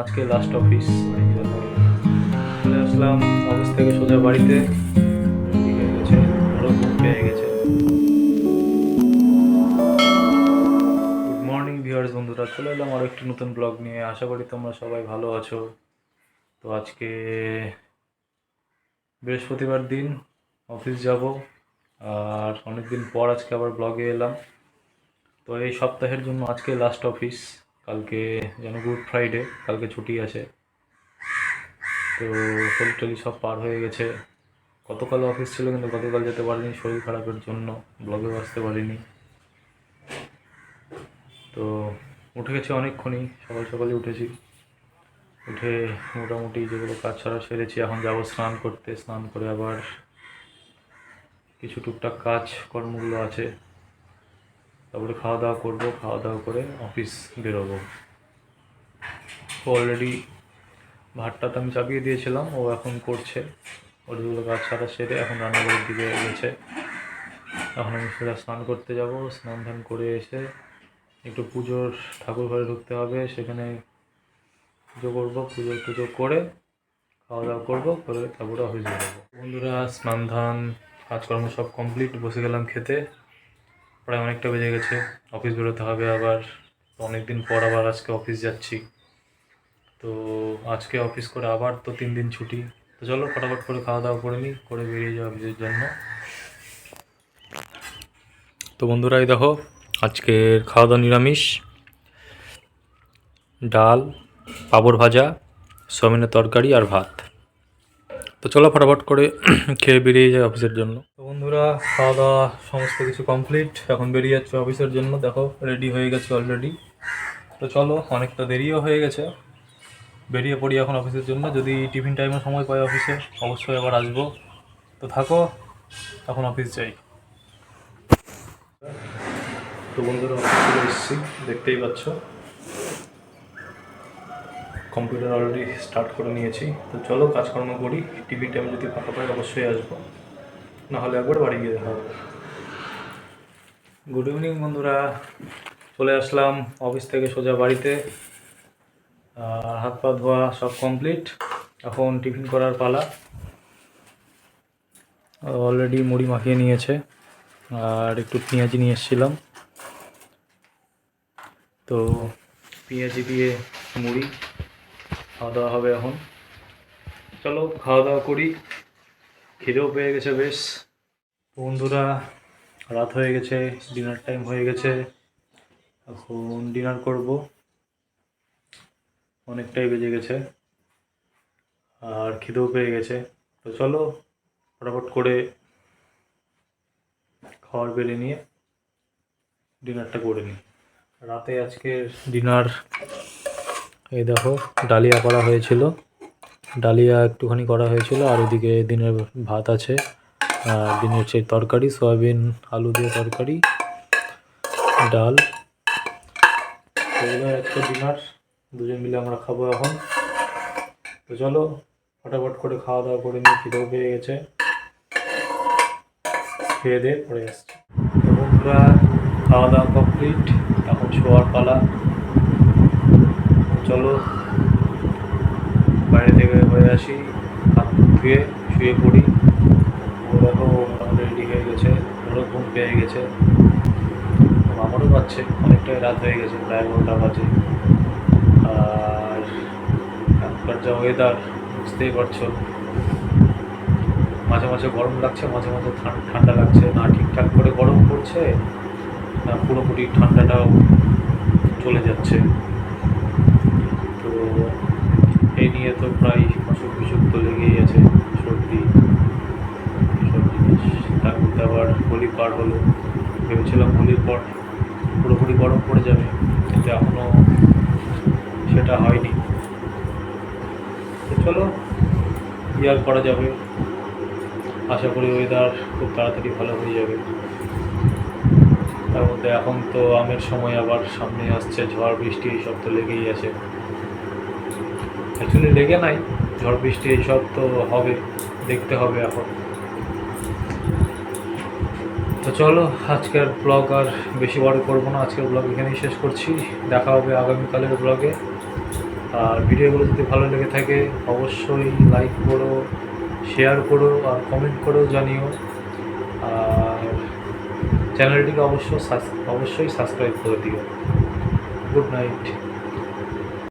আজকে last office চলে আসলাম office থেকে সোজা বাড়িতে। রেডি হয়ে গেছে, আরও ঘুম পেয়ে গেছে। গুড মর্নিং ভিউয়ার্স বন্ধুরা, চলে এলাম আরও একটি নতুন ব্লগ নিয়ে। আশা করি তোমরা সবাই ভালো আছো। তো আজকে বৃহস্পতিবার দিন, অফিস যাব, আর অনেকদিন পর আজকে আবার ব্লগে এলাম। তো এই সপ্তাহের জন্য আজকে লাস্ট অফিস। কালকে যেন গুড ফ্রাইডে, কালকে ছুটি আছে। তো হোলি টোলি সব পার হয়ে গেছে। গতকাল অফিস ছিল, কিন্তু গতকাল যেতে পারিনি শরীর খারাপের জন্য, ব্লগেও আসতে পারিনি। তো উঠে গেছি অনেকক্ষণই, সকাল সকালে উঠেছি। উঠে মোটামুটি যেগুলো কাজ ছাড়া সেরেছি, এখন যাব স্নান করতে। স্নান করে আবার কিছু টুকটাক কাজ কর্মগুলো আছে, তারপরে খাওয়া দাওয়া করবো। খাওয়া দাওয়া করে অফিস বেরোবো। অলরেডি ভাতটা তো আমি চাপিয়ে দিয়েছিলাম, ও এখন করছে। ওর যেগুলো কাজ ছাড়া সেরে এখন রান্নাঘরের দিকে গেছে। এখন আমি সেটা স্নান করতে যাব। স্নান ধান করে এসে একটু পুজোর ঠাকুর ঘরে ঢুকতে হবে, সেখানে পুজো করবো। পুজো টুজো করে খাওয়া দাওয়া করবো, করে তারপরে অফিস বেরোবো। বন্ধুরা, স্নান ধান কাজকর্ম সব কমপ্লিট, বসে গেলাম খেতে। প্রায় অনেকটা বেজে গেছে, অফিস বেরোতে হবে আবার। অনেকদিন পর আবার আজকে অফিস যাচ্ছি। তো আজকে অফিস করে আবার তো 3 দিন ছুটি। তো চলো ফটাফট করে খাওয়া দাওয়া করে নিই, করে বেরিয়ে যাও অফিসের জন্য। তো বন্ধুরা, এই দেখো আজকের খাওয়া দাওয়া নিরামিষ। ডাল, পাঁপড় ভাজা, সয়াবিনের তরকারি আর ভাত। তো চলো ফটাফট করে খেয়ে বেরিয়ে যায় অফিসের জন্য। তো বন্ধুরা, খাওয়া দাওয়া সমস্ত কিছু কমপ্লিট, এখন বেরিয়ে যাচ্ছে অফিসের জন্য। দেখো রেডি হয়ে গেছে অলরেডি। তো চলো, অনেকটা দেরিও হয়ে গেছে, বেরিয়ে পড়ি এখন অফিসের জন্য। যদি টিফিন টাইমে সময় পাই অফিসে, অবশ্যই আবার আসবো। তো থাকো, এখন অফিস যাই। তো বন্ধুরা, অফিস চলে এসেছি, দেখতেই পাচ্ছ। কম্পিউটার অলরেডি স্টার্ট করে নিয়েছি। তো চলো কাজকর্ম করি। টিভি টাইম যদি ফাঁকা পাই অবশ্যই আসবো, নাহলে একবার বাড়ি গিয়ে দেখা হবে। গুড ইভিনিং বন্ধুরা, চলে আসলাম অফিস থেকে সোজা বাড়িতে। হাত পা ধোয়া সব কমপ্লিট, এখন টিফিন করার পালা। অলরেডি মুড়ি মাখিয়ে নিয়েছে, আর একটু পেঁয়াজি নিয়ে এসেছিলাম। তো পেঁয়াজি দিয়ে মুড়ি খাওয়া দাওয়া হবে এখন। চলো খাওয়া দাওয়া করি, খিদেও পেয়ে গেছে বেশ। বন্ধুরা, রাত হয়ে গেছে, ডিনার টাইম হয়ে গেছে। এখন ডিনার করব, অনেকটাই বেজে গেছে, আর খিদেও পেয়ে গেছে। তো চলো ফটাফট করে খাবার বেড়ে নিয়ে ডিনারটা করে নিই। রাতে আজকের ডিনার, এই দেখো ডালিয়া করা হয়েছিল, ডালিয়া একটুখানি করা হয়েছিল, আর ওদিকে দিনের ভাত আছে, আর দিনের সেই তরকারি, সয়াবিন আলু দিয়ে তরকারি, ডাল। এগুলো একটা ডিনার, দুজন মিলে আমরা খাবো এখন। তো চলো ফটাফট করে খাওয়া দাওয়া করে নিয়ে, খিদেও পেয়ে গেছে, খেয়ে দিয়ে পরে আসছি। তো বন্ধুরা, খাওয়া দাওয়া কমপ্লিট, এখন শোয়ার পালা। চলো বাইরে থেকে হয়ে আসি, হাত ধুয়ে শুয়ে পড়ি। ও দেখো মোটামুটি রেডি হয়ে গেছে, ওরও ঘুম পেয়ে গেছে, আমারও পাচ্ছে। অনেকটাই রাত হয়ে গেছে, প্রায় 11টা বাজে। আর এখনকার যা ওয়েদার বুঝতেই পারছো, মাঝে মাঝে গরম লাগছে, মাঝে মাঝে ঠান্ডা লাগছে। না ঠিকঠাক করে গরম পড়ছে, না পুরোপুরি ঠান্ডাটাও চলে যাচ্ছে। তো এই নিয়ে তো প্রায় অসুখ বিসুখ তো লেগেই আছে, সর্দি এসব জিনিস। তার মধ্যে আবার হোলি পার হলো, ভেবেছিলাম হোলির পর পুরোপুরি গরম পড়ে যাবে, কিন্তু এখনও সেটা হয়নি। তো চলো কি আর করা যাবে, আশা করি ওয়েদার খুব তাড়াতাড়ি ভালো হয়ে যাবে। তার মধ্যে এখন তো আমের সময়, আবার সামনে আসছে ঝড় বৃষ্টি, এইসব তো লেগেই আছে। অ্যাকচুয়ালি লেগে নাই, ঝড় বৃষ্টি এইসব তো হবে, দেখতে হবে এখন। তো চলো আজকের ব্লগ আর বেশি বড় করবো না, আজকের ব্লগ এখানেই শেষ করছি। দেখা হবে আগামীকালের ব্লগে। আর ভিডিওগুলো যদি ভালো লেগে থাকে অবশ্যই লাইক করো, শেয়ার করো আর কমেন্ট করেও জানিও। আর চ্যানেলটিকে অবশ্যই সাবস্ক্রাইব করে দিও। Good night.